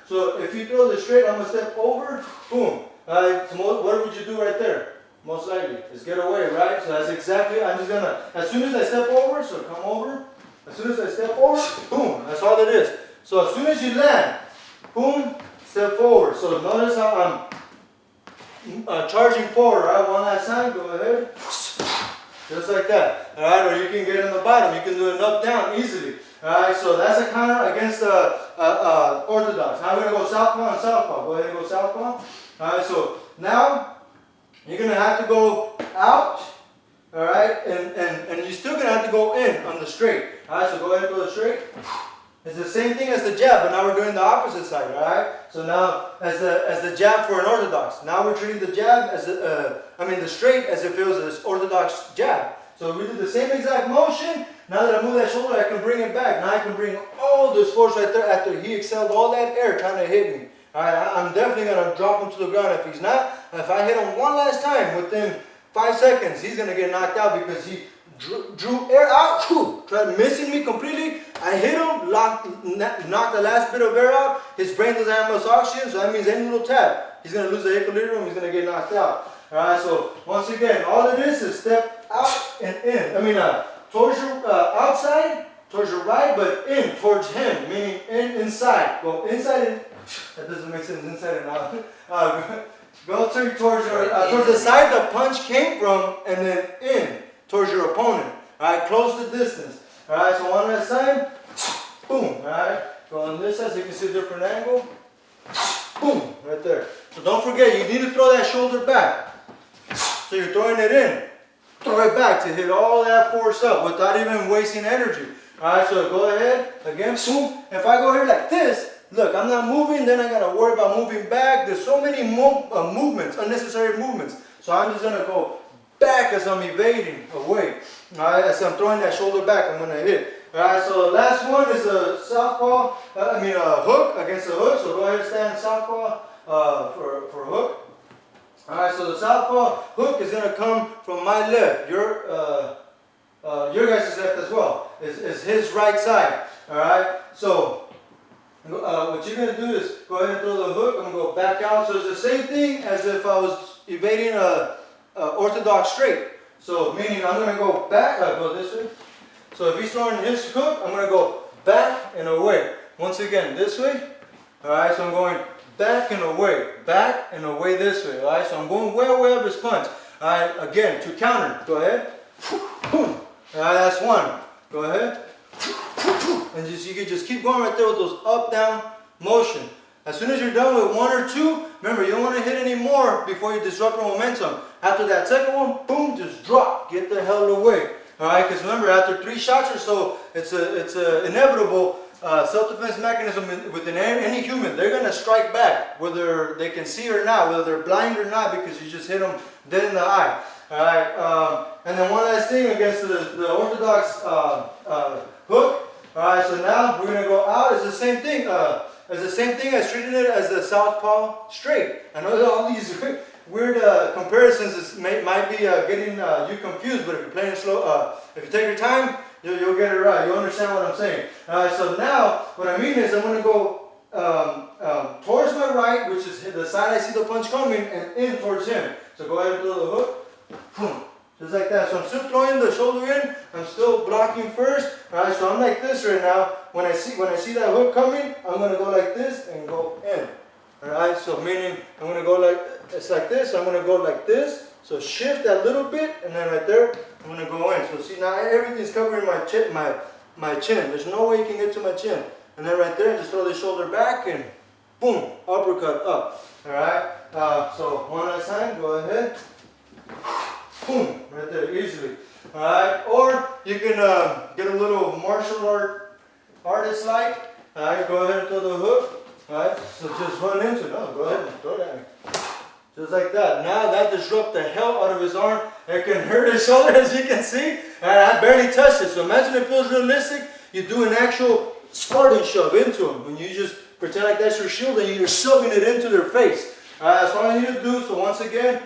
So if you throw this straight, I'm gonna step over, boom. Alright, so what would you do right there? Most likely, is get away, right? So that's exactly, I'm just gonna, as soon as I step over, so come over. As soon as I step over, boom, that's all it is. So as soon as you land, boom, step forward. So notice how I'm charging forward, right? One last time, go ahead. Just like that, all right? Or you can get on the bottom. You can do an up, down easily, all right? So that's a counter against the orthodox. Now we're gonna go southpaw and southpaw. Go ahead and go southpaw. All right, so now you're gonna have to go out, all right? And you're still gonna have to go in on the straight. All right, so go ahead and go straight. It's the same thing as the jab, but now we're doing the opposite side, all right? So now, as the jab for an orthodox, now we're treating the jab as the straight as if it was an orthodox jab. So we do the same exact motion. Now that I move that shoulder, I can bring it back. Now I can bring all this force right there after he exhaled all that air trying to hit me. All right, I'm definitely gonna drop him to the ground. If he's not, if I hit him one last time within 5 seconds, he's gonna get knocked out because he drew air out, tried missing me completely. I hit him, knocked the last bit of air out. His brain doesn't have much oxygen, so that means any little tap, he's going to lose the equilibrium, he's going to get knocked out. Alright, so once again, all it is step out and in. Towards your outside, towards your right, but in, towards him, meaning inside. Go inside and, that doesn't make sense, inside and out. Go towards the side the punch came from, and then in. Towards your opponent. Alright, close the distance. Alright, so one last time. Boom. Alright, go on this side so you can see a different angle. Boom, right there. So don't forget, you need to throw that shoulder back. So you're throwing it in. Throw it back to hit all that force up without even wasting energy. Alright, so go ahead. Again, boom. If I go here like this, look, I'm not moving, then I gotta worry about moving back. There's so many movements, unnecessary movements. So I'm just gonna go back as I'm evading away. Alright, as I'm throwing that shoulder back, I'm gonna hit. Alright, so the last one is a southpaw, hook against the hook. So go ahead and stand southpaw for hook. Alright, so the southpaw hook is gonna come from my left. Your guys' left as well. Is his right side. Alright, so what you're gonna do is go ahead and throw the hook. I'm gonna go back out. So it's the same thing as if I was evading a orthodox straight. So meaning I'm going to go back, go this way. So if he's throwing his hook, I'm going to go back and away. Once again, this way. Alright, so I'm going back and away this way. Alright, so I'm going way away of his punch. Alright, again, to counter. Go ahead. Alright, that's one. Go ahead. And you can just keep going right there with those up, down motion. As soon as you're done with one or two, remember, you don't want to hit any more before you disrupt your momentum. After that second one, boom, just drop. Get the hell away. Alright, because remember, after 3 shots or so, it's a inevitable self-defense mechanism within any human. They're going to strike back, whether they can see or not, whether they're blind or not, because you just hit them dead in the eye. Alright, and then one last thing against the orthodox hook. Alright, so now we're going to go out. It's the same thing. It's the same thing as treating it as the southpaw straight. I know all these weird comparisons might be getting you confused, but if you're playing slow, if you take your time, you'll get it right. You'll understand what I'm saying. So now, what I mean is I'm going to go towards my right, which is the side I see the punch coming, and in towards him. So go ahead and throw the hook. Boom. Just like that. So I'm still throwing the shoulder in. I'm still blocking first. Alright, so I'm like this right now. When I see that hook coming, I'm gonna go like this and go in. Alright, so meaning I'm gonna go like this. I'm gonna go like this. So shift that little bit, and then right there, I'm gonna go in. So see now everything's covering my chin. There's no way you can get to my chin. And then right there, just throw the shoulder back and boom, uppercut up. Alright, so one last time. Go ahead. Boom, right there, easily. Alright, or you can get a little martial artist like. Alright, go ahead and throw the hook. Alright, so just run into it. No, go ahead and throw that. Just like that. Now that disrupts the hell out of his arm. It can hurt his shoulder, as you can see. And I barely touched it. So imagine it feels realistic. You do an actual Spartan shove into him. When you just pretend like that's your shield and you're shoving it into their face. Alright, that's all I need to do. So once again,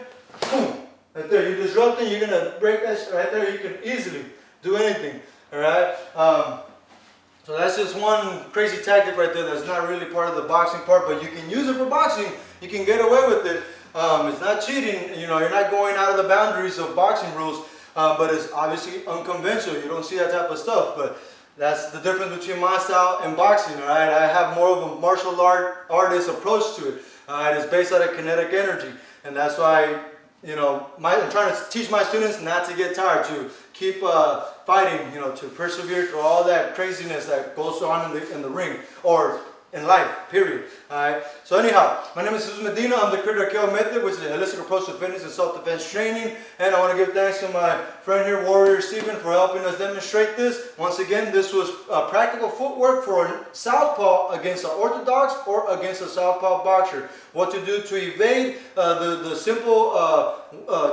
boom. Right there, you're disrupting, you're going to break that right there. You can easily do anything. Alright? So that's just one crazy tactic right there that's not really part of the boxing part, but you can use it for boxing. You can get away with it. It's not cheating, you know, you're not going out of the boundaries of boxing rules, but it's obviously unconventional. You don't see that type of stuff, but that's the difference between my style and boxing, all right? I have more of a martial artist approach to it. All right, it's based out of kinetic energy, and that's why, you know, I'm trying to teach my students not to get tired, to keep fighting, you know, to persevere through all that craziness that goes on in the ring, or in life, period. Alright, so anyhow, my name is Jesus Medina. I'm the creator of KO Method, which is a holistic approach to fitness and self-defense training. And I want to give thanks to my friend here, Warrior Steven, for helping us demonstrate this. Once again, this was practical footwork for a southpaw against an orthodox or against a southpaw boxer. What to do to evade the simple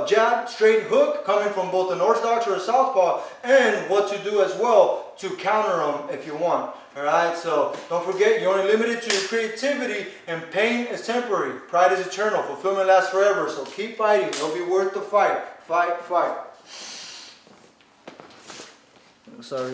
jab, straight hook coming from both an orthodox or a southpaw, and what to do as well to counter them if you want. Alright, so don't forget, you're only limited to your creativity, and pain is temporary. Pride is eternal. Fulfillment lasts forever. So keep fighting. It'll be worth the fight. Fight, fight. Sorry.